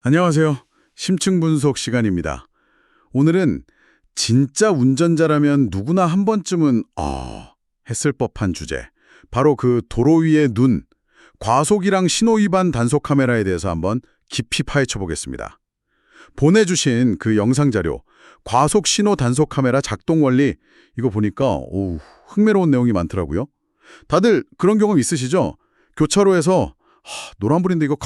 안녕하세요. 심층 분석 시간입니다. 오늘은 진짜 운전자라면 누구나 한 번쯤은 했을 법한 주제. 바로 그 도로 위의 눈, 과속이랑 신호위반 단속 카메라에 대해서 한번 깊이 파헤쳐 보겠습니다. 보내주신 그 영상 자료, 과속 신호 단속 카메라 작동 원리, 이거 보니까 흥미로운 내용이 많더라고요. 다들 그런 경험 있으시죠? 교차로에서 노란불인데 이거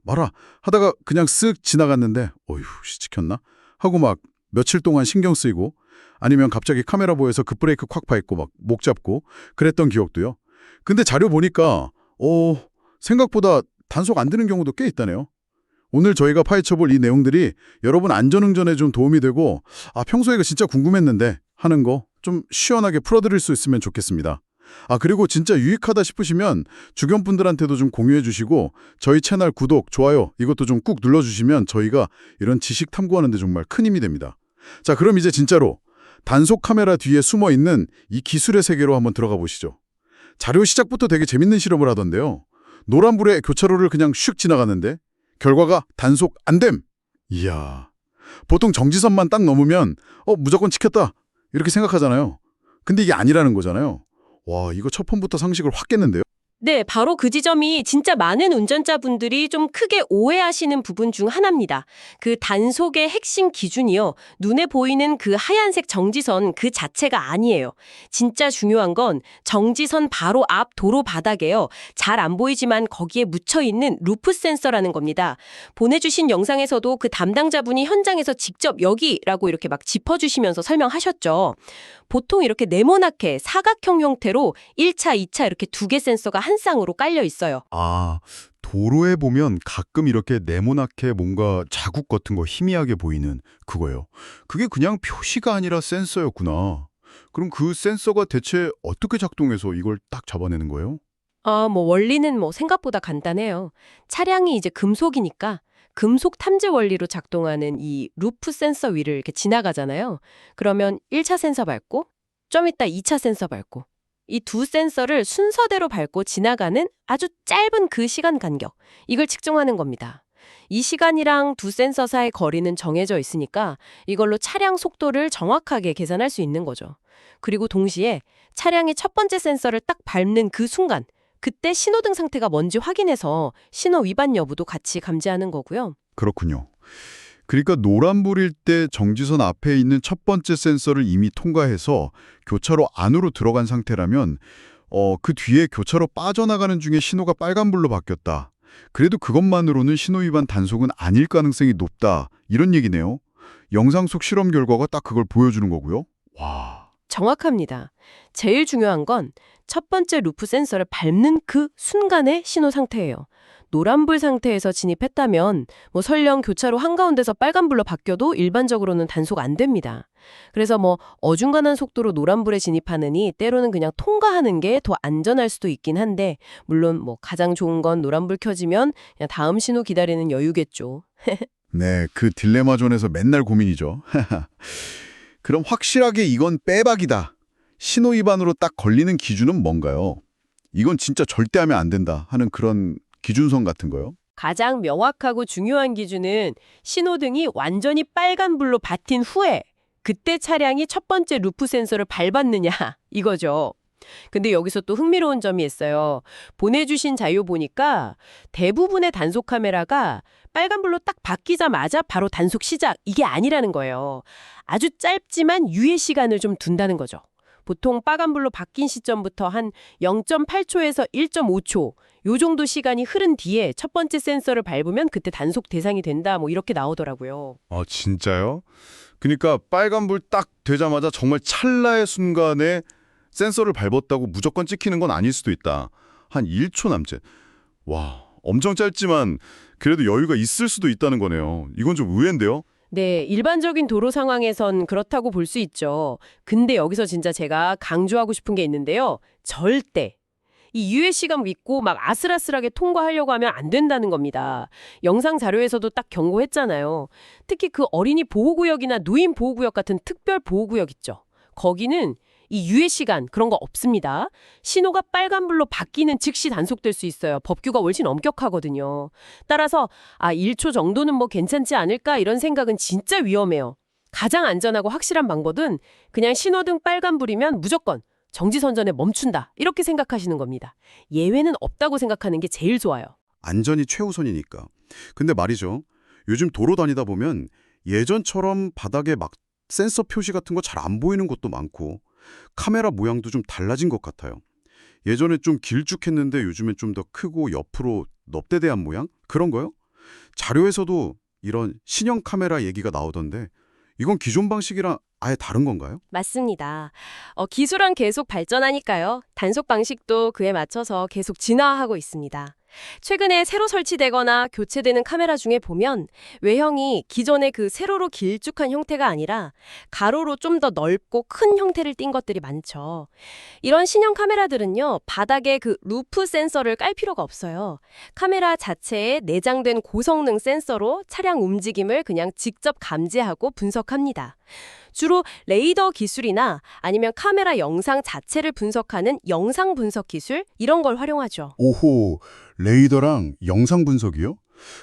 말아 하다가 그냥 쓱 지나갔는데 어휴 찍혔나? 하고 막 며칠 동안 신경 쓰이고, 아니면 갑자기 카메라 보여서 급브레이크 콱 밟고 막 목 잡고 그랬던 기억도요. 근데 자료 보니까 생각보다 단속 안 되는 경우도 꽤 있다네요. 오늘 저희가 파헤쳐볼 이 내용들이 여러분 안전운전에 좀 도움이 되고, 평소에 이거 진짜 궁금했는데 하는 거 좀 시원하게 풀어드릴 수 있으면 좋겠습니다. 그리고 진짜 유익하다 싶으시면 주변 분들한테도 좀 공유해 주시고, 저희 채널 구독, 좋아요 이것도 좀 꾹 눌러주시면 저희가 이런 지식 탐구하는 데 정말 큰 힘이 됩니다. 자, 그럼 이제 진짜로 단속 카메라 뒤에 숨어 있는 이 기술의 세계로 한번 들어가 보시죠. 자료 시작부터 되게 재밌는 실험을 하던데요. 노란불에 교차로를 그냥 슉 지나갔는데 결과가 단속 안 됨! 이야, 보통 정지선만 딱 넘으면 무조건 찍혔다 이렇게 생각하잖아요. 근데 이게 아니라는 거잖아요. 와, 이거 첫 판부터 상식을 확 깼는데요? 네, 바로 그 지점이 진짜 많은 운전자분들이 좀 크게 오해하시는 부분 중 하나입니다. 그 단속의 핵심 기준이요. 눈에 보이는 그 하얀색 정지선 그 자체가 아니에요. 진짜 중요한 건 정지선 바로 앞 도로 바닥에요. 잘 안 보이지만 거기에 묻혀있는 루프 센서라는 겁니다. 보내주신 영상에서도 그 담당자분이 현장에서 직접 여기라고 이렇게 막 짚어주시면서 설명하셨죠. 보통 이렇게 네모나게 사각형 형태로 1차, 2차 이렇게 두 개 센서가 한 쌍으로 깔려 있어요. 도로에 보면 가끔 이렇게 네모나게 뭔가 자국 같은 거 희미하게 보이는 그거요. 그게 그냥 표시가 아니라 센서였구나. 그럼 그 센서가 대체 어떻게 작동해서 이걸 딱 잡아내는 거예요? 원리는 생각보다 간단해요. 차량이 이제 금속이니까 금속 탐지 원리로 작동하는 이 루프 센서 위를 이렇게 지나가잖아요. 그러면 1차 센서 밟고 좀 이따 2차 센서 밟고 이 두 센서를 순서대로 밟고 지나가는 아주 짧은 그 시간 간격, 이걸 측정하는 겁니다. 이 시간이랑 두 센서 사이 거리는 정해져 있으니까 이걸로 차량 속도를 정확하게 계산할 수 있는 거죠. 그리고 동시에 차량이 첫 번째 센서를 딱 밟는 그 순간, 그때 신호등 상태가 뭔지 확인해서 신호 위반 여부도 같이 감지하는 거고요. 그렇군요. 그러니까 노란불일 때 정지선 앞에 있는 첫 번째 센서를 이미 통과해서 교차로 안으로 들어간 상태라면 그 뒤에 교차로 빠져나가는 중에 신호가 빨간불로 바뀌었다. 그래도 그것만으로는 신호 위반 단속은 아닐 가능성이 높다. 이런 얘기네요. 영상 속 실험 결과가 딱 그걸 보여주는 거고요. 와. 정확합니다. 제일 중요한 건 첫 번째 루프 센서를 밟는 그 순간의 신호 상태예요. 노란불 상태에서 진입했다면 설령 교차로 한가운데서 빨간불로 바뀌어도 일반적으로는 단속 안 됩니다. 그래서 어중간한 속도로 노란불에 진입하느니 때로는 그냥 통과하는 게 더 안전할 수도 있긴 한데, 물론 가장 좋은 건 노란불 켜지면 그냥 다음 신호 기다리는 여유겠죠. 네, 그 딜레마 존에서 맨날 고민이죠. 그럼 확실하게 이건 빼박이다. 신호 위반으로 딱 걸리는 기준은 뭔가요? 이건 진짜 절대 하면 안 된다 하는 그런 기준선 같은 거요? 가장 명확하고 중요한 기준은 신호등이 완전히 빨간불로 바뀐 후에 그때 차량이 첫 번째 루프 센서를 밟았느냐 이거죠. 근데 여기서 또 흥미로운 점이 있어요. 보내주신 자료 보니까 대부분의 단속 카메라가 빨간불로 딱 바뀌자마자 바로 단속 시작, 이게 아니라는 거예요. 아주 짧지만 유예 시간을 좀 둔다는 거죠. 보통 빨간불로 바뀐 시점부터 한 0.8초에서 1.5초 요 정도 시간이 흐른 뒤에 첫 번째 센서를 밟으면 그때 단속 대상이 된다, 이렇게 나오더라고요. 진짜요? 그러니까 빨간불 딱 되자마자 정말 찰나의 순간에 센서를 밟았다고 무조건 찍히는 건 아닐 수도 있다. 한 1초 남짓. 와, 엄청 짧지만 그래도 여유가 있을 수도 있다는 거네요. 이건 좀 의외인데요? 네, 일반적인 도로 상황에선 그렇다고 볼 수 있죠. 근데 여기서 진짜 제가 강조하고 싶은 게 있는데요. 절대 이 유예 시간 믿고 막 아슬아슬하게 통과하려고 하면 안 된다는 겁니다. 영상 자료에서도 딱 경고했잖아요. 특히 그 어린이 보호구역이나 노인 보호구역 같은 특별 보호구역 있죠. 거기는 이 유예 시간 그런 거 없습니다. 신호가 빨간불로 바뀌는 즉시 단속될 수 있어요. 법규가 훨씬 엄격하거든요. 따라서 1초 정도는 뭐 괜찮지 않을까 이런 생각은 진짜 위험해요. 가장 안전하고 확실한 방법은 그냥 신호등 빨간불이면 무조건 정지선전에 멈춘다 이렇게 생각하시는 겁니다. 예외는 없다고 생각하는 게 제일 좋아요. 안전이 최우선이니까. 근데 말이죠. 요즘 도로 다니다 보면 예전처럼 바닥에 막 센서 표시 같은 거 잘 안 보이는 곳도 많고 카메라 모양도 좀 달라진 것 같아요. 예전에 좀 길쭉했는데 요즘엔 좀 더 크고 옆으로 넙대대한 모양? 그런 거요? 자료에서도 이런 신형 카메라 얘기가 나오던데 이건 기존 방식이랑 아예 다른 건가요? 맞습니다. 기술은 계속 발전하니까요. 단속 방식도 그에 맞춰서 계속 진화하고 있습니다. 최근에 새로 설치되거나 교체되는 카메라 중에 보면 외형이 기존의 그 세로로 길쭉한 형태가 아니라 가로로 좀 더 넓고 큰 형태를 띈 것들이 많죠. 이런 신형 카메라들은요, 바닥에 그 루프 센서를 깔 필요가 없어요. 카메라 자체에 내장된 고성능 센서로 차량 움직임을 그냥 직접 감지하고 분석합니다. 주로 레이더 기술이나 아니면 카메라 영상 자체를 분석하는 영상 분석 기술 이런 걸 활용하죠. 오호, 레이더랑 영상 분석이요?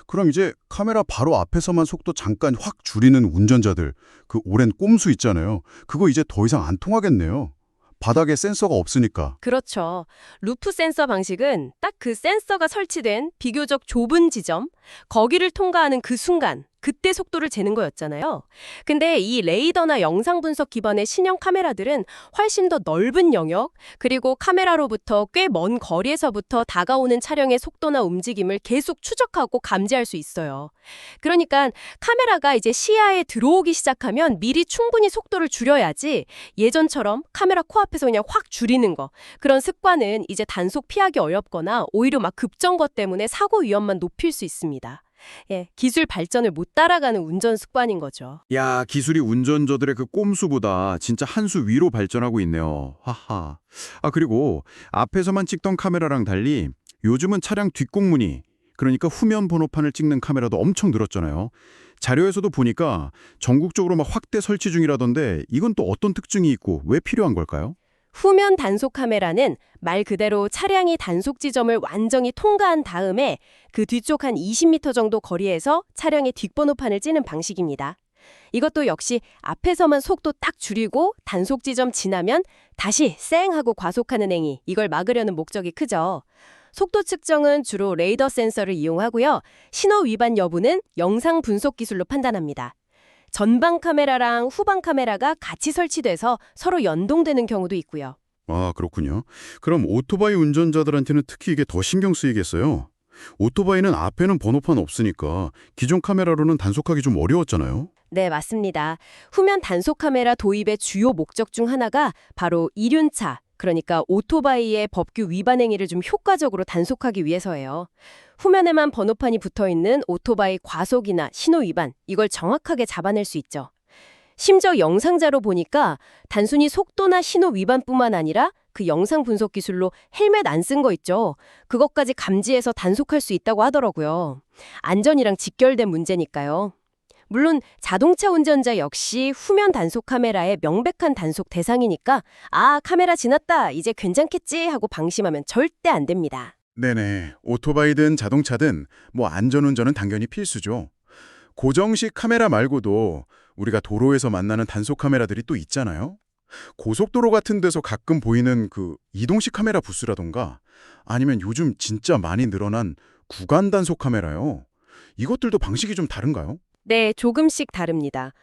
그럼 이제 카메라 바로 앞에서만 속도 잠깐 확 줄이는 운전자들, 그 오랜 꼼수 있잖아요. 그거 이제 더 이상 안 통하겠네요. 바닥에 센서가 없으니까. 그렇죠. 루프 센서 방식은 딱 그 센서가 설치된 비교적 좁은 지점, 거기를 통과하는 그 순간, 그때 속도를 재는 거였잖아요. 근데 이 레이더나 영상 분석 기반의 신형 카메라들은 훨씬 더 넓은 영역, 그리고 카메라로부터 꽤 먼 거리에서부터 다가오는 차량의 속도나 움직임을 계속 추적하고 감지할 수 있어요. 그러니까 카메라가 이제 시야에 들어오기 시작하면 미리 충분히 속도를 줄여야지 예전처럼 카메라 코앞에서 그냥 확 줄이는 거, 그런 습관은 이제 단속 피하기 어렵거나 오히려 막 급정거 때문에 사고 위험만 높일 수 있습니다. 기술 발전을 못 따라가는 운전 습관인 거죠. 야, 기술이 운전자들의 그 꼼수보다 진짜 한 수 위로 발전하고 있네요. 하하. 그리고 앞에서만 찍던 카메라랑 달리 요즘은 차량 뒷공무니, 그러니까 후면 번호판을 찍는 카메라도 엄청 늘었잖아요. 자료에서도 보니까 전국적으로 막 확대 설치 중이라던데 이건 또 어떤 특징이 있고 왜 필요한 걸까요? 후면 단속 카메라는 말 그대로 차량이 단속 지점을 완전히 통과한 다음에 그 뒤쪽 한 20m 정도 거리에서 차량의 뒷번호판을 찌는 방식입니다. 이것도 역시 앞에서만 속도 딱 줄이고 단속 지점 지나면 다시 쌩 하고 과속하는 행위, 이걸 막으려는 목적이 크죠. 속도 측정은 주로 레이더 센서를 이용하고요. 신호 위반 여부는 영상 분석 기술로 판단합니다. 전방 카메라랑 후방 카메라가 같이 설치돼서 서로 연동되는 경우도 있고요. 그렇군요. 그럼 오토바이 운전자들한테는 특히 이게 더 신경 쓰이겠어요. 오토바이는 앞에는 번호판 없으니까 기존 카메라로는 단속하기 좀 어려웠잖아요. 네, 맞습니다. 후면 단속 카메라 도입의 주요 목적 중 하나가 바로 이륜차, 그러니까 오토바이의 법규 위반 행위를 좀 효과적으로 단속하기 위해서예요. 후면에만 번호판이 붙어있는 오토바이 과속이나 신호 위반, 이걸 정확하게 잡아낼 수 있죠. 심지어 영상자로 보니까 단순히 속도나 신호 위반뿐만 아니라 그 영상 분석 기술로 헬멧 안 쓴 거 있죠. 그것까지 감지해서 단속할 수 있다고 하더라고요. 안전이랑 직결된 문제니까요. 물론 자동차 운전자 역시 후면 단속 카메라의 명백한 단속 대상이니까 카메라 지났다, 이제 괜찮겠지 하고 방심하면 절대 안 됩니다. 네네. 오토바이든 자동차든 뭐 안전운전은 당연히 필수죠. 고정식 카메라 말고도 우리가 도로에서 만나는 단속 카메라들이 또 있잖아요. 고속도로 같은 데서 가끔 보이는 그 이동식 카메라 부스라던가 아니면 요즘 진짜 많이 늘어난 구간 단속 카메라요. 이것들도 방식이 좀 다른가요? 네, 조금씩 다릅니다.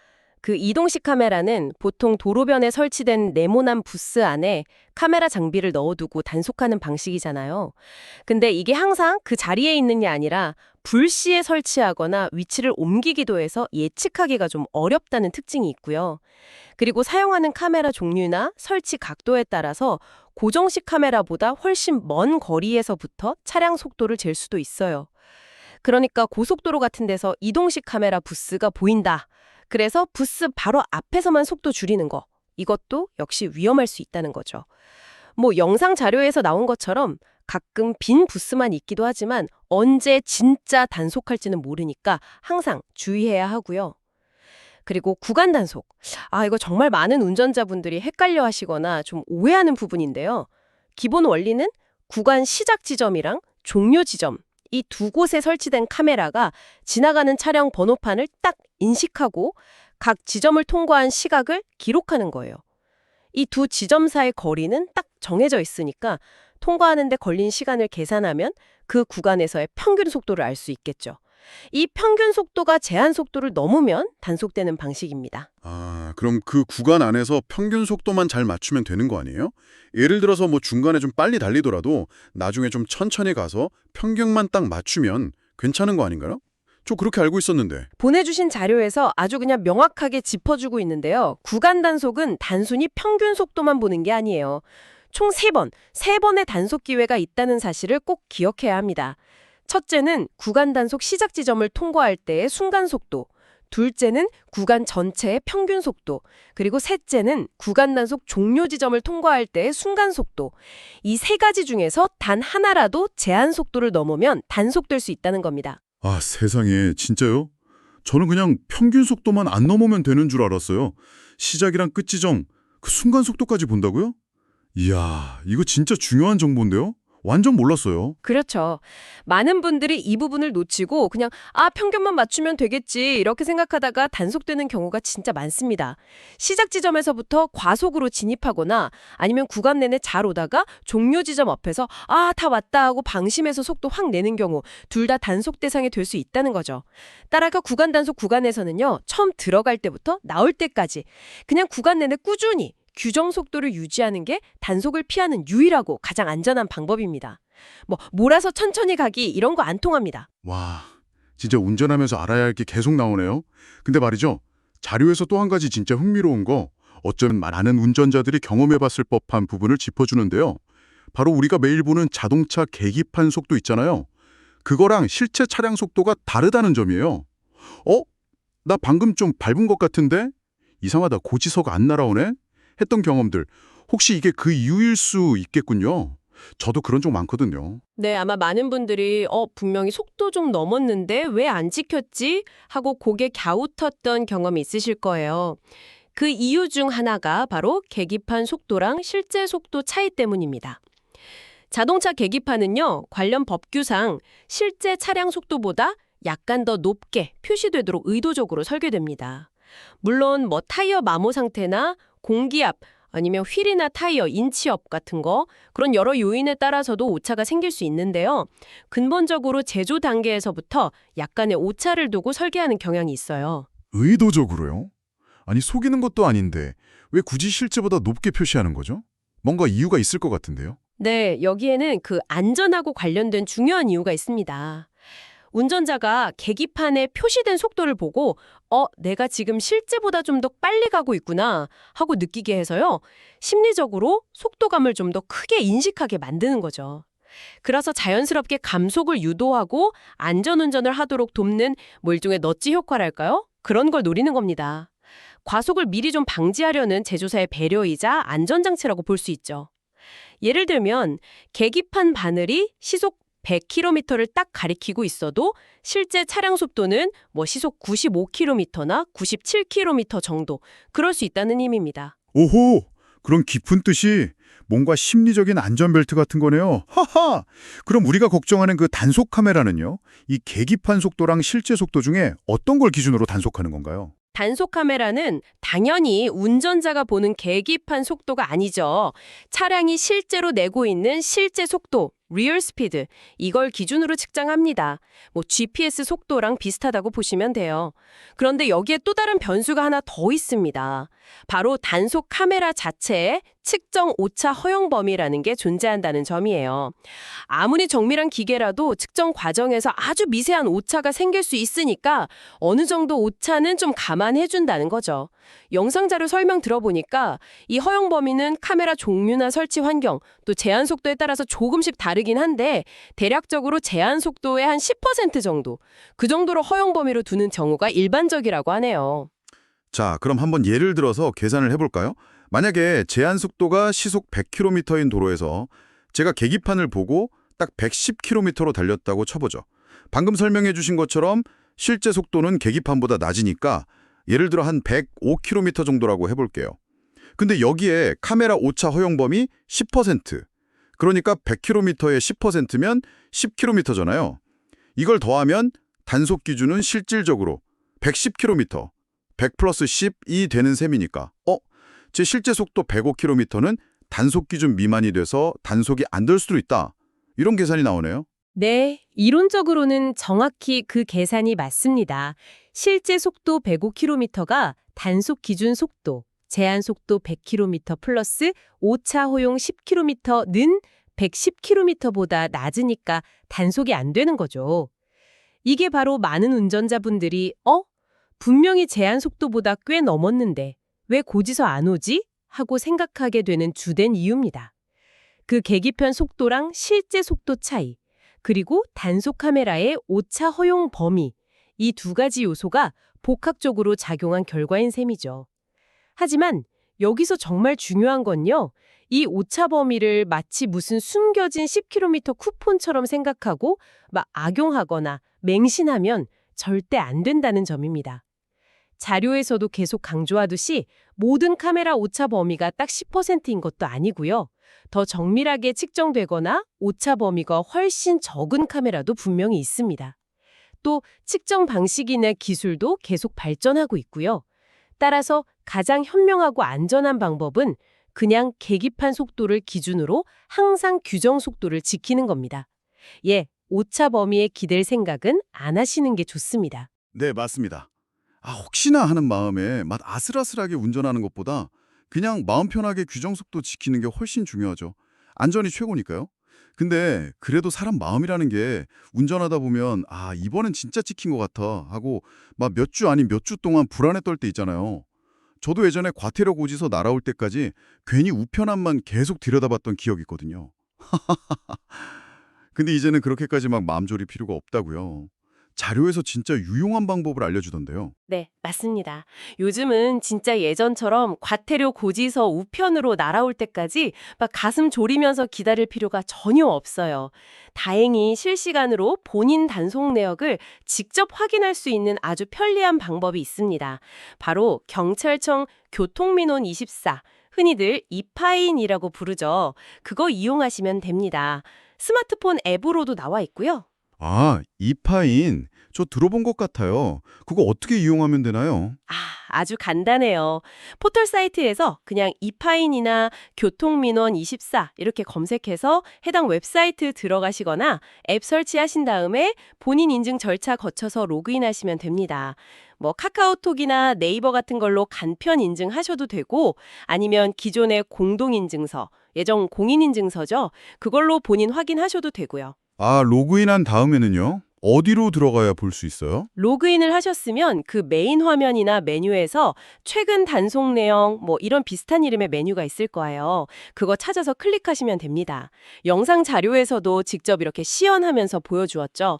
그 이동식 카메라는 보통 도로변에 설치된 네모난 부스 안에 카메라 장비를 넣어두고 단속하는 방식이잖아요. 근데 이게 항상 그 자리에 있는 게 아니라 불시에 설치하거나 위치를 옮기기도 해서 예측하기가 좀 어렵다는 특징이 있고요. 그리고 사용하는 카메라 종류나 설치 각도에 따라서 고정식 카메라보다 훨씬 먼 거리에서부터 차량 속도를 잴 수도 있어요. 그러니까 고속도로 같은 데서 이동식 카메라 부스가 보인다. 그래서 부스 바로 앞에서만 속도 줄이는 거. 이것도 역시 위험할 수 있다는 거죠. 뭐 영상 자료에서 나온 것처럼 가끔 빈 부스만 있기도 하지만 언제 진짜 단속할지는 모르니까 항상 주의해야 하고요. 그리고 구간 단속. 이거 정말 많은 운전자분들이 헷갈려 하시거나 좀 오해하는 부분인데요. 기본 원리는 구간 시작 지점이랑 종료 지점, 이 두 곳에 설치된 카메라가 지나가는 차량 번호판을 딱 인식하고 각 지점을 통과한 시각을 기록하는 거예요. 이 두 지점 사이 거리는 딱 정해져 있으니까 통과하는 데 걸린 시간을 계산하면 그 구간에서의 평균 속도를 알 수 있겠죠. 이 평균 속도가 제한 속도를 넘으면 단속되는 방식입니다. 아, 그럼 그 구간 안에서 평균 속도만 잘 맞추면 되는 거 아니에요? 예를 들어서 뭐 중간에 좀 빨리 달리더라도 나중에 좀 천천히 가서 평균만 딱 맞추면 괜찮은 거 아닌가요? 저 그렇게 알고 있었는데. 보내주신 자료에서 아주 그냥 명확하게 짚어주고 있는데요. 구간 단속은 단순히 평균 속도만 보는 게 아니에요. 총 3번, 3번의 단속 기회가 있다는 사실을 꼭 기억해야 합니다. 첫째는 구간 단속 시작 지점을 통과할 때의 순간 속도, 둘째는 구간 전체의 평균 속도, 그리고 셋째는 구간 단속 종료 지점을 통과할 때의 순간 속도. 이 세 가지 중에서 단 하나라도 제한 속도를 넘으면 단속될 수 있다는 겁니다. 아, 세상에, 진짜요? 저는 그냥 평균 속도만 안 넘으면 되는 줄 알았어요. 시작이랑 끝 지점, 그 순간 속도까지 본다고요? 이야, 이거 진짜 중요한 정보인데요? 완전 몰랐어요. 그렇죠. 많은 분들이 이 부분을 놓치고 그냥 평균만 맞추면 되겠지 이렇게 생각하다가 단속되는 경우가 진짜 많습니다. 시작 지점에서부터 과속으로 진입하거나 아니면 구간 내내 잘 오다가 종료 지점 앞에서 다 왔다 하고 방심해서 속도 확 내는 경우 둘 다 단속 대상이 될 수 있다는 거죠. 따라서 구간 단속 구간에서는요. 처음 들어갈 때부터 나올 때까지 그냥 구간 내내 꾸준히 규정 속도를 유지하는 게 단속을 피하는 유일하고 가장 안전한 방법입니다. 몰아서 천천히 가기 이런 거 안 통합니다. 와, 진짜 운전하면서 알아야 할 게 계속 나오네요. 근데 말이죠, 자료에서 또 한 가지 진짜 흥미로운 거, 어쩌면 많은 운전자들이 경험해봤을 법한 부분을 짚어주는데요. 바로 우리가 매일 보는 자동차 계기판 속도 있잖아요. 그거랑 실제 차량 속도가 다르다는 점이에요. 나 방금 좀 밟은 것 같은데? 이상하다, 고지서가 안 날아오네? 했던 경험들, 혹시 이게 그 이유일 수 있겠군요. 저도 그런 적 많거든요. 네, 아마 많은 분들이 분명히 속도 좀 넘었는데 왜 안 지켰지? 하고 고개 갸웃했던 경험이 있으실 거예요. 그 이유 중 하나가 바로 계기판 속도랑 실제 속도 차이 때문입니다. 자동차 계기판은요, 관련 법규상 실제 차량 속도보다 약간 더 높게 표시되도록 의도적으로 설계됩니다. 물론 타이어 마모 상태나 공기압, 아니면 휠이나 타이어, 인치업 같은 거 그런 여러 요인에 따라서도 오차가 생길 수 있는데요. 근본적으로 제조 단계에서부터 약간의 오차를 두고 설계하는 경향이 있어요. 의도적으로요? 아니, 속이는 것도 아닌데 왜 굳이 실제보다 높게 표시하는 거죠? 뭔가 이유가 있을 것 같은데요. 네, 여기에는 그 안전하고 관련된 중요한 이유가 있습니다. 운전자가 계기판에 표시된 속도를 보고 내가 지금 실제보다 좀 더 빨리 가고 있구나 하고 느끼게 해서요. 심리적으로 속도감을 좀 더 크게 인식하게 만드는 거죠. 그래서 자연스럽게 감속을 유도하고 안전운전을 하도록 돕는 일종의 넛지 효과랄까요? 그런 걸 노리는 겁니다. 과속을 미리 좀 방지하려는 제조사의 배려이자 안전장치라고 볼 수 있죠. 예를 들면 계기판 바늘이 시속 100km를 딱 가리키고 있어도 실제 차량 속도는 시속 95km나 97km 정도 그럴 수 있다는 의미입니다. 오호! 그런 깊은 뜻이 뭔가 심리적인 안전벨트 같은 거네요. 하하! 그럼 우리가 걱정하는 그 단속 카메라는요? 이 계기판 속도랑 실제 속도 중에 어떤 걸 기준으로 단속하는 건가요? 단속 카메라는 당연히 운전자가 보는 계기판 속도가 아니죠. 차량이 실제로 내고 있는 실제 속도, 리얼 스피드, 이걸 기준으로 측정합니다. GPS 속도랑 비슷하다고 보시면 돼요. 그런데 여기에 또 다른 변수가 하나 더 있습니다. 바로 단속 카메라 자체에 측정 오차 허용 범위라는 게 존재한다는 점이에요. 아무리 정밀한 기계라도 측정 과정에서 아주 미세한 오차가 생길 수 있으니까 어느 정도 오차는 좀 감안해준다는 거죠. 영상 자료 설명 들어보니까 이 허용 범위는 카메라 종류나 설치 환경, 또 제한 속도에 따라서 조금씩 다르긴 한데 대략적으로 제한 속도의 한 10% 정도, 그 정도로 허용 범위로 두는 경우가 일반적이라고 하네요. 자, 그럼 한번 예를 들어서 계산을 해볼까요? 만약에 제한 속도가 시속 100km인 도로에서 제가 계기판을 보고 딱 110km로 달렸다고 쳐보죠. 방금 설명해 주신 것처럼 실제 속도는 계기판보다 낮으니까 예를 들어 한 105km 정도라고 해볼게요. 근데 여기에 카메라 오차 허용 범위 10%. 그러니까 100km의 10%면 10km잖아요. 이걸 더하면 단속 기준은 실질적으로 110km, 100 플러스 10이 되는 셈이니까 제 실제 속도 105km는 단속 기준 미만이 돼서 단속이 안 될 수도 있다. 이런 계산이 나오네요. 네, 이론적으로는 정확히 그 계산이 맞습니다. 실제 속도 105km가 단속 기준 속도, 제한 속도 100km 플러스 오차 허용 10km는 110km보다 낮으니까 단속이 안 되는 거죠. 이게 바로 많은 운전자분들이 분명히 제한 속도보다 꽤 넘었는데 왜 고지서 안 오지? 하고 생각하게 되는 주된 이유입니다. 그 계기편 속도랑 실제 속도 차이, 그리고 단속 카메라의 오차 허용 범위, 이 두 가지 요소가 복합적으로 작용한 결과인 셈이죠. 하지만 여기서 정말 중요한 건요. 이 오차 범위를 마치 무슨 숨겨진 10km 쿠폰처럼 생각하고 막 악용하거나 맹신하면 절대 안 된다는 점입니다. 자료에서도 계속 강조하듯이 모든 카메라 오차 범위가 딱 10%인 것도 아니고요. 더 정밀하게 측정되거나 오차 범위가 훨씬 적은 카메라도 분명히 있습니다. 또 측정 방식이나 기술도 계속 발전하고 있고요. 따라서 가장 현명하고 안전한 방법은 그냥 계기판 속도를 기준으로 항상 규정 속도를 지키는 겁니다. 오차 범위에 기댈 생각은 안 하시는 게 좋습니다. 네, 맞습니다. 혹시나 하는 마음에 아슬아슬하게 운전하는 것보다 그냥 마음 편하게 규정 속도 지키는 게 훨씬 중요하죠. 안전이 최고니까요. 근데 그래도 사람 마음이라는 게 운전하다 보면 이번엔 진짜 찍힌 것 같아 하고 몇 주 아닌 몇 주 동안 불안에 떨 때 있잖아요. 저도 예전에 과태료 고지서 날아올 때까지 괜히 우편함만 계속 들여다봤던 기억이 있거든요. 근데 이제는 그렇게까지 마음 졸일 필요가 없다고요. 자료에서 진짜 유용한 방법을 알려주던데요. 네, 맞습니다. 요즘은 진짜 예전처럼 과태료 고지서 우편으로 날아올 때까지 막 가슴 졸이면서 기다릴 필요가 전혀 없어요. 다행히 실시간으로 본인 단속 내역을 직접 확인할 수 있는 아주 편리한 방법이 있습니다. 바로 경찰청 교통민원 24, 흔히들 이파인이라고 부르죠. 그거 이용하시면 됩니다. 스마트폰 앱으로도 나와 있고요. 이파인. 저 들어본 것 같아요. 그거 어떻게 이용하면 되나요? 아주 간단해요. 포털 사이트에서 그냥 이파인이나 교통민원 24 이렇게 검색해서 해당 웹사이트 들어가시거나 앱 설치하신 다음에 본인 인증 절차 거쳐서 로그인하시면 됩니다. 카카오톡이나 네이버 같은 걸로 간편 인증하셔도 되고 아니면 기존의 공동인증서, 예정 공인인증서죠. 그걸로 본인 확인하셔도 되고요. 로그인한 다음에는요? 어디로 들어가야 볼 수 있어요? 로그인을 하셨으면 그 메인 화면이나 메뉴에서 최근 단속 내용 이런 비슷한 이름의 메뉴가 있을 거예요. 그거 찾아서 클릭하시면 됩니다. 영상 자료에서도 직접 이렇게 시연하면서 보여주었죠.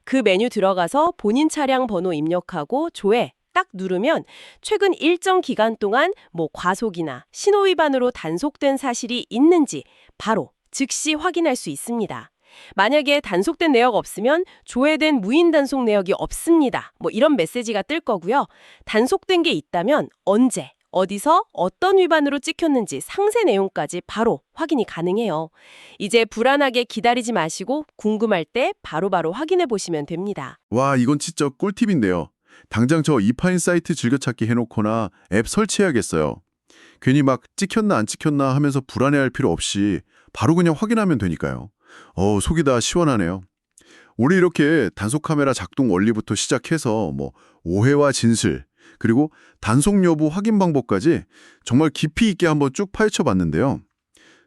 그 메뉴 들어가서 본인 차량 번호 입력하고 조회 딱 누르면 최근 일정 기간 동안 과속이나 신호 위반으로 단속된 사실이 있는지 바로 즉시 확인할 수 있습니다. 만약에 단속된 내역 없으면 조회된 무인 단속 내역이 없습니다. 이런 메시지가 뜰 거고요. 단속된 게 있다면 언제, 어디서, 어떤 위반으로 찍혔는지 상세 내용까지 바로 확인이 가능해요. 이제 불안하게 기다리지 마시고 궁금할 때 바로바로 확인해 보시면 됩니다. 와, 이건 진짜 꿀팁인데요. 당장 저 이파인 사이트 즐겨찾기 해놓거나 앱 설치해야겠어요. 괜히 찍혔나 안 찍혔나 하면서 불안해할 필요 없이 바로 그냥 확인하면 되니까요. 속이 다 시원하네요. 오늘 이렇게 단속 카메라 작동 원리부터 시작해서 오해와 진실, 그리고 단속 여부 확인 방법까지 정말 깊이 있게 한번 쭉 파헤쳐 봤는데요.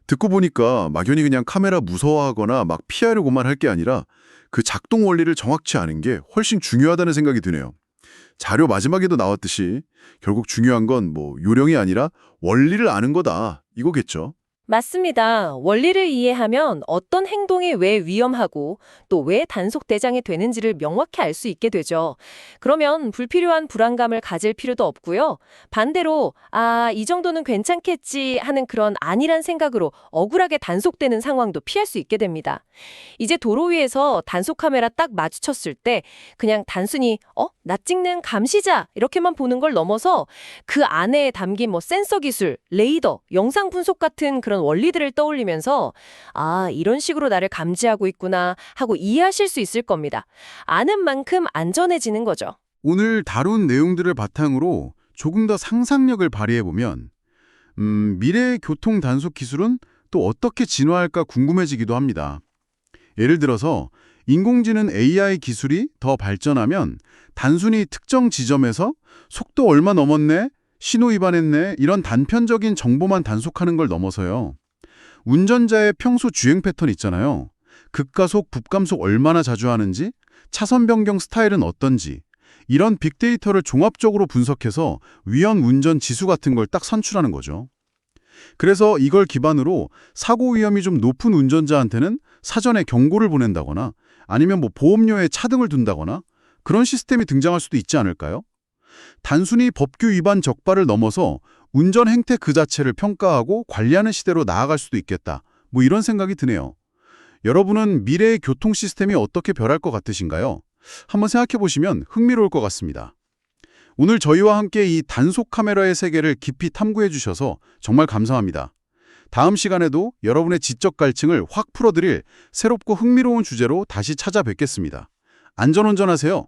듣고 보니까 막연히 그냥 카메라 무서워하거나 피하려고만 할 게 아니라 그 작동 원리를 정확치 않은 게 훨씬 중요하다는 생각이 드네요. 자료 마지막에도 나왔듯이 결국 중요한 건 요령이 아니라 원리를 아는 거다, 이거겠죠. 맞습니다. 원리를 이해하면 어떤 행동이 왜 위험하고 또 왜 단속 대상이 되는지를 명확히 알 수 있게 되죠. 그러면 불필요한 불안감을 가질 필요도 없고요. 반대로 이 정도는 괜찮겠지 하는 그런 아니란 생각으로 억울하게 단속되는 상황도 피할 수 있게 됩니다. 이제 도로 위에서 단속 카메라 딱 마주쳤을 때 그냥 단순히 나 찍는 감시자 이렇게만 보는 걸 넘어서 그 안에 담긴 센서 기술, 레이더, 영상 분석 같은 그런 원리들을 떠올리면서 이런 식으로 나를 감지하고 있구나 하고 이해하실 수 있을 겁니다. 아는 만큼 안전해지는 거죠. 오늘 다룬 내용들을 바탕으로 조금 더 상상력을 발휘해보면 미래의 교통 단속 기술은 또 어떻게 진화할까 궁금해지기도 합니다. 예를 들어서 인공지능 AI 기술이 더 발전하면 단순히 특정 지점에서 속도 얼마 넘었네, 신호 위반했네 이런 단편적인 정보만 단속하는 걸 넘어서요. 운전자의 평소 주행 패턴 있잖아요. 급가속, 급감속 얼마나 자주 하는지, 차선 변경 스타일은 어떤지 이런 빅데이터를 종합적으로 분석해서 위험 운전 지수 같은 걸 딱 산출하는 거죠. 그래서 이걸 기반으로 사고 위험이 좀 높은 운전자한테는 사전에 경고를 보낸다거나 아니면 보험료에 차등을 둔다거나 그런 시스템이 등장할 수도 있지 않을까요? 단순히 법규 위반 적발을 넘어서 운전 행태 그 자체를 평가하고 관리하는 시대로 나아갈 수도 있겠다. 이런 생각이 드네요. 여러분은 미래의 교통 시스템이 어떻게 변할 것 같으신가요? 한번 생각해 보시면 흥미로울 것 같습니다. 오늘 저희와 함께 이 단속 카메라의 세계를 깊이 탐구해 주셔서 정말 감사합니다. 다음 시간에도 여러분의 지적 갈증을 확 풀어드릴 새롭고 흥미로운 주제로 다시 찾아뵙겠습니다. 안전운전하세요.